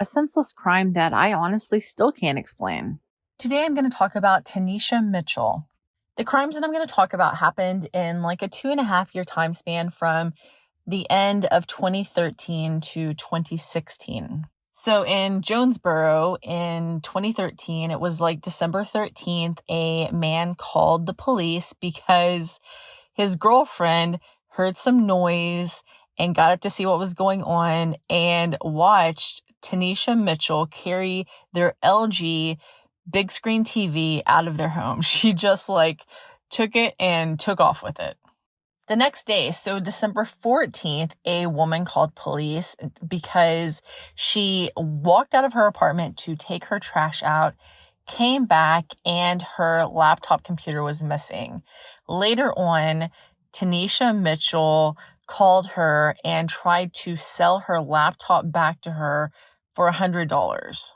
a senseless crime that I honestly still can't explain. Today I'm going to talk about Tonisha Mitchell. The crimes that I'm going to talk about happened in like a 2.5 year time span from the end of 2013 to 2016. So in Jonesboro in 2013, it was like December 13th, a man called the police because his girlfriend heard some noise and got up to see what was going on and watched Tonisha Mitchell carry their LG big screen TV out of their home. She just took it and took off with it. The next day, so December 14th, a woman called police because she walked out of her apartment to take her trash out, came back, and her laptop computer was missing. Later on, Tonisha Mitchell called her and tried to sell her laptop back to her for $100.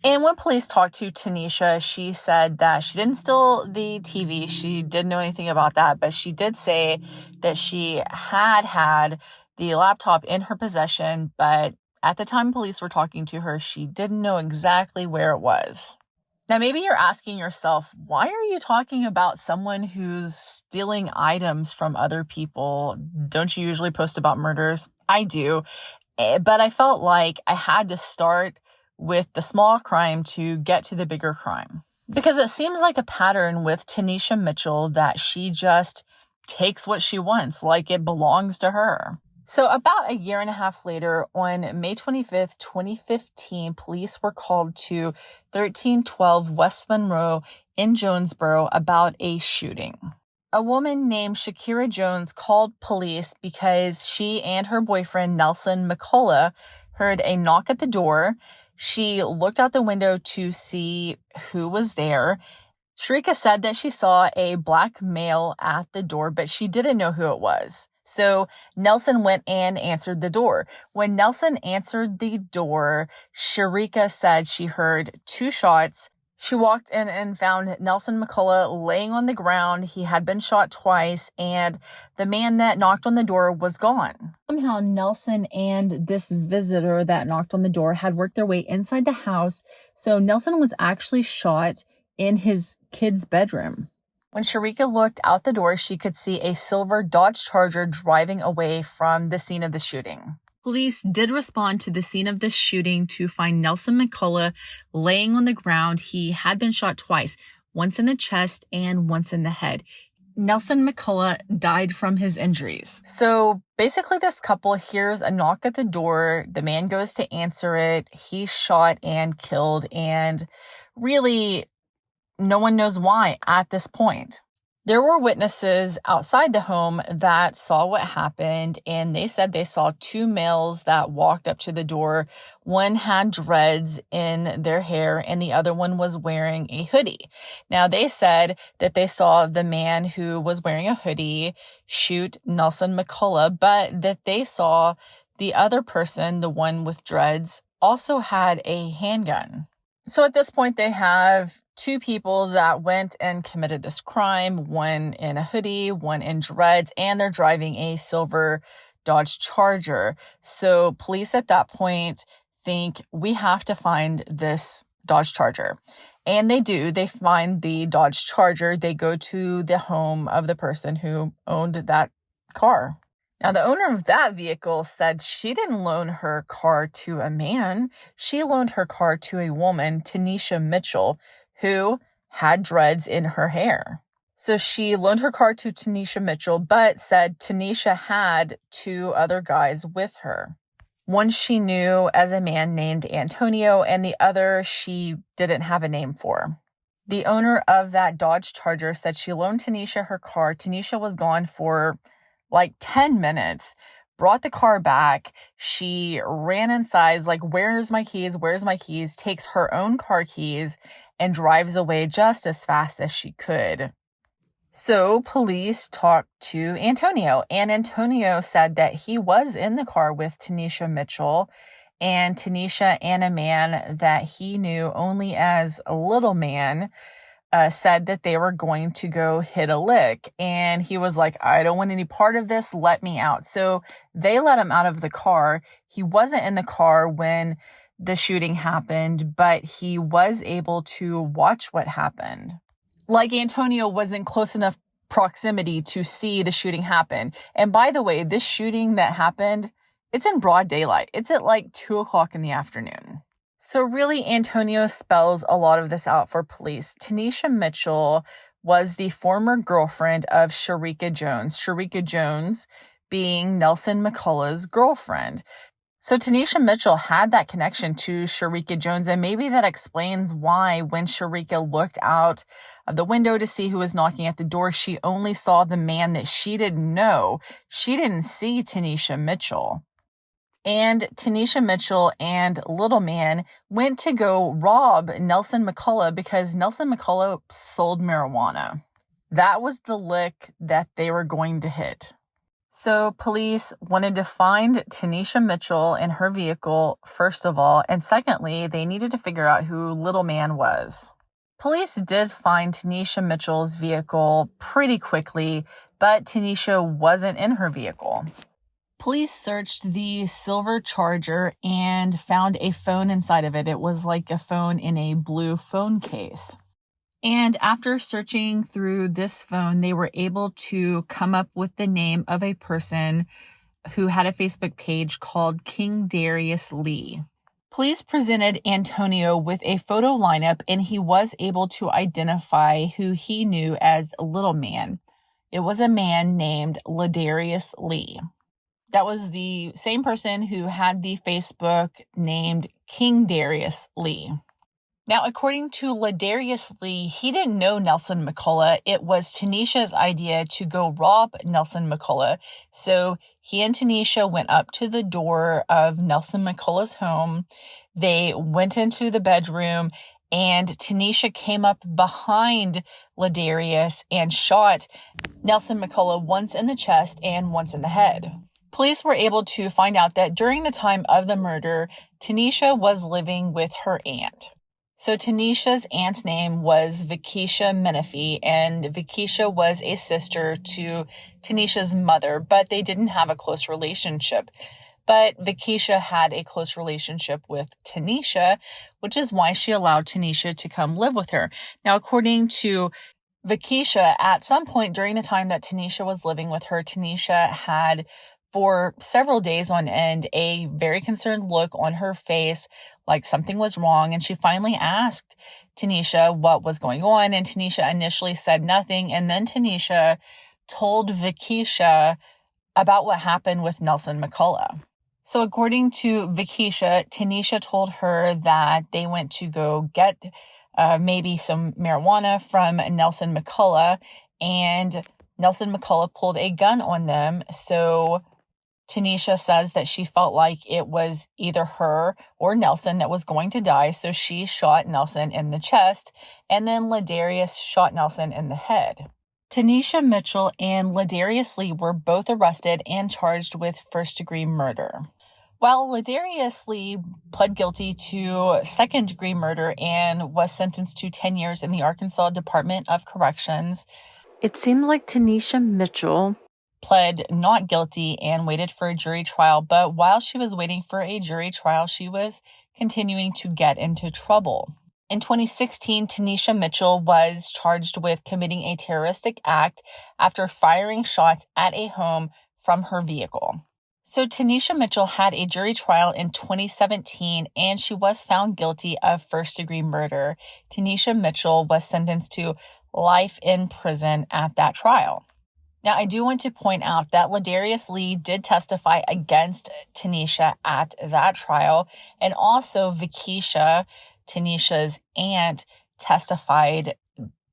And when police talked to Tonisha, she said that she didn't steal the TV. She didn't know anything about that, but she did say that she had the laptop in her possession, but at the time police were talking to her, she didn't know exactly where it was. Now, maybe you're asking yourself, why are you talking about someone who's stealing items from other people? Don't you usually post about murders? I do, but I felt like I had to start with the small crime to get to the bigger crime. Because it seems like a pattern with Tonisha Mitchell that she just takes what she wants, like it belongs to her. So about 1.5 years later, on May 25th, 2015, police were called to 1312 West Monroe in Jonesboro about a shooting. A woman named Shakira Jones called police because she and her boyfriend, Nelson McCullough, heard a knock at the door. She looked out the window to see who was there. Sharika said that she saw a black male at the door, but she didn't know who it was. So Nelson went and answered the door. When Nelson answered the door, Sharika said she heard 2 shots. She walked in and found Nelson McCullough laying on the ground. He had been shot twice, and the man that knocked on the door was gone. Somehow Nelson and this visitor that knocked on the door had worked their way inside the house, so Nelson was actually shot in his kid's bedroom. When Sharika looked out the door, she could see a silver Dodge Charger driving away from the scene of the shooting. Police did respond to the scene of the shooting to find Nelson McCullough laying on the ground. He had been shot twice, once in the chest and once in the head. Nelson McCullough died from his injuries. So basically this couple hears a knock at the door. The man goes to answer it. He's shot and killed, and really no one knows why at this point. There were witnesses outside the home that saw what happened, and they said they saw 2 males that walked up to the door. One had dreads in their hair, and the other one was wearing a hoodie. Now, they said that they saw the man who was wearing a hoodie shoot Nelson McCullough, but that they saw the other person, the one with dreads, also had a handgun. So at this point, they have 2 people that went and committed this crime, one in a hoodie, one in dreads, and they're driving a silver Dodge Charger. So police at that point think we have to find this Dodge Charger. And they do. They find the Dodge Charger. They go to the home of the person who owned that car. Now, the owner of that vehicle said she didn't loan her car to a man. She loaned her car to a woman, Tonisha Mitchell, who had dreads in her hair. So she loaned her car to Tonisha Mitchell, but said Tonisha had 2 other guys with her. One she knew as a man named Antonio, and the other she didn't have a name for. The owner of that Dodge Charger said she loaned Tonisha her car. Tonisha was gone for 10 minutes, brought the car back. She ran inside, where's my keys? Where's my keys? Takes her own car keys and drives away just as fast as she could. So police talked to Antonio, and Antonio said that he was in the car with Tonisha Mitchell, and Tonisha and a man that he knew only as a little man said that they were going to go hit a lick. And he was like, I don't want any part of this. Let me out. So they let him out of the car. He wasn't in the car when the shooting happened, but he was able to watch what happened. Like, Antonio wasn't close enough proximity to see the shooting happen. And by the way, this shooting that happened, it's in broad daylight. It's at like 2:00 in the afternoon. So really, Antonio spells a lot of this out for police. Tonisha Mitchell was the former girlfriend of Sharika Jones. Sharika Jones being Nelson McCullough's girlfriend. So Tonisha Mitchell had that connection to Sharika Jones, and maybe that explains why when Sharika looked out of the window to see who was knocking at the door, she only saw the man that she didn't know. She didn't see Tonisha Mitchell. And Tonisha Mitchell and Little Man went to go rob Nelson McCullough because Nelson McCullough sold marijuana. That was the lick that they were going to hit. So police wanted to find Tonisha Mitchell in her vehicle, first of all, and secondly, they needed to figure out who Little Man was. Police did find Tonisha Mitchell's vehicle pretty quickly, but Tonisha wasn't in her vehicle. Police searched the silver Charger and found a phone inside of it. It was like a phone in a blue phone case. And after searching through this phone, they were able to come up with the name of a person who had a Facebook page called King Darius Lee. Police presented Antonio with a photo lineup, and he was able to identify who he knew as Little Man. It was a man named Ladarius Lee. That was the same person who had the Facebook named King Darius Lee. Now, according to Ladarius Lee, he didn't know Nelson McCullough. It was Tanisha's idea to go rob Nelson McCullough. So he and Tanisha went up to the door of Nelson McCullough's home. They went into the bedroom, and Tanisha came up behind Ladarius and shot Nelson McCullough once in the chest and once in the head. Police were able to find out that during the time of the murder, Tanisha was living with her aunt. So Tanisha's aunt's name was Vikisha Menifee, and Vikisha was a sister to Tanisha's mother, but they didn't have a close relationship. But Vikisha had a close relationship with Tanisha, which is why she allowed Tanisha to come live with her. Now, according to Vikisha, at some point during the time that Tanisha was living with her, Tanisha had, for several days on end, a very concerned look on her face, like something was wrong. And she finally asked Tanisha what was going on. And Tanisha initially said nothing. And then Tanisha told Vikisha about what happened with Nelson McCullough. So according to Vikisha, Tanisha told her that they went to go get maybe some marijuana from Nelson McCullough, and Nelson McCullough pulled a gun on them. So Tanisha says that she felt like it was either her or Nelson that was going to die, so she shot Nelson in the chest, and then Ladarius shot Nelson in the head. Tonisha Mitchell and Ladarius Lee were both arrested and charged with first-degree murder, while Ladarius Lee pled guilty to second-degree murder and was sentenced to 10 years in the Arkansas Department of Corrections. It seemed like Tonisha Mitchell pled not guilty and waited for a jury trial, but while she was waiting for a jury trial, she was continuing to get into trouble. In 2016, Tonisha Mitchell was charged with committing a terroristic act after firing shots at a home from her vehicle. So Tonisha Mitchell had a jury trial in 2017, and she was found guilty of first-degree murder. Tonisha Mitchell was sentenced to life in prison at that trial. Now, I do want to point out that Ladarius Lee did testify against Tonisha at that trial, and also Vikisha, Tanisha's aunt, testified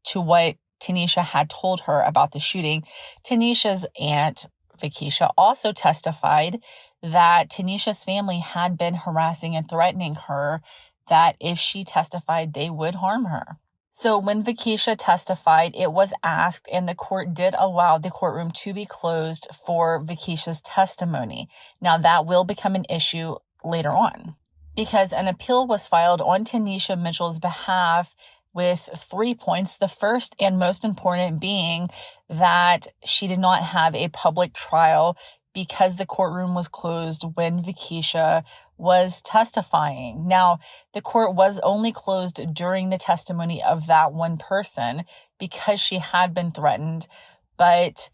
to what Tanisha had told her about the shooting. Tanisha's aunt, Vikisha, also testified that Tanisha's family had been harassing and threatening her, that if she testified, they would harm her. So when Vikisha testified, it was asked, and the court did allow the courtroom to be closed for Vikisha's testimony. Now, that will become an issue later on, because an appeal was filed on Tonisha Mitchell's behalf with 3 points. The first and most important being that she did not have a public trial because the courtroom was closed when Vikisha was testifying. Now, the court was only closed during the testimony of that one person because she had been threatened, but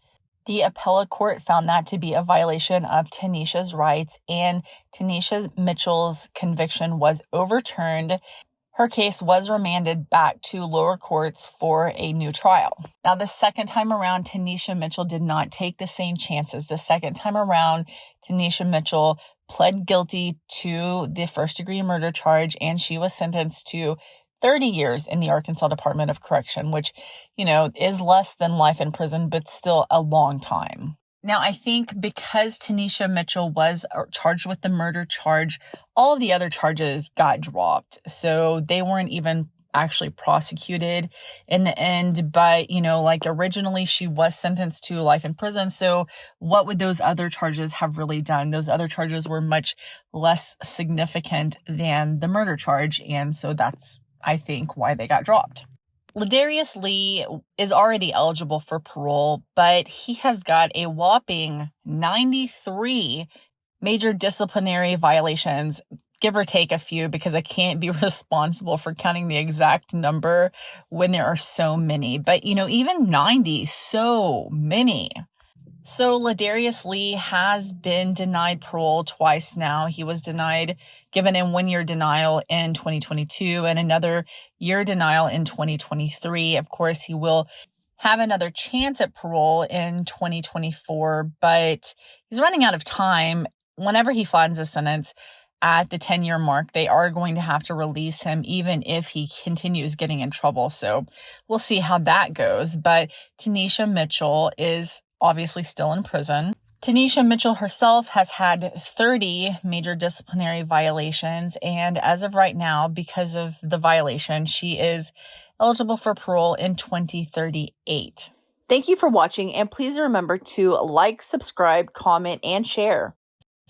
the appellate court found that to be a violation of Tonisha's rights, and Tonisha Mitchell's conviction was overturned. Her case was remanded back to lower courts for a new trial. Now, the second time around, Tonisha Mitchell did not take the same chances. The second time around, Tonisha Mitchell pled guilty to the first-degree murder charge, and she was sentenced to 30 years in the Arkansas Department of Correction, which, is less than life in prison, but still a long time. Now, I think because Tonisha Mitchell was charged with the murder charge, all of the other charges got dropped. So they weren't even actually prosecuted in the end. But, originally she was sentenced to life in prison. So what would those other charges have really done? Those other charges were much less significant than the murder charge. And so that's, I think, why they got dropped. Ladarius Lee is already eligible for parole, but he has got a whopping 93 major disciplinary violations, give or take a few, because I can't be responsible for counting the exact number when there are so many. But, even 90, so many. So Ladarius Lee has been denied parole twice now. He was given a 1-year denial in 2022 and another year denial in 2023. Of course, he will have another chance at parole in 2024, but he's running out of time. Whenever he finds a sentence at the 10-year mark, they are going to have to release him even if he continues getting in trouble. So we'll see how that goes. But Tonisha Mitchell is obviously still in prison. Tonisha Mitchell herself has had 30 major disciplinary violations, and as of right now, because of the violation, she is eligible for parole in 2038. Thank you for watching, and please remember to like, subscribe, comment, and share.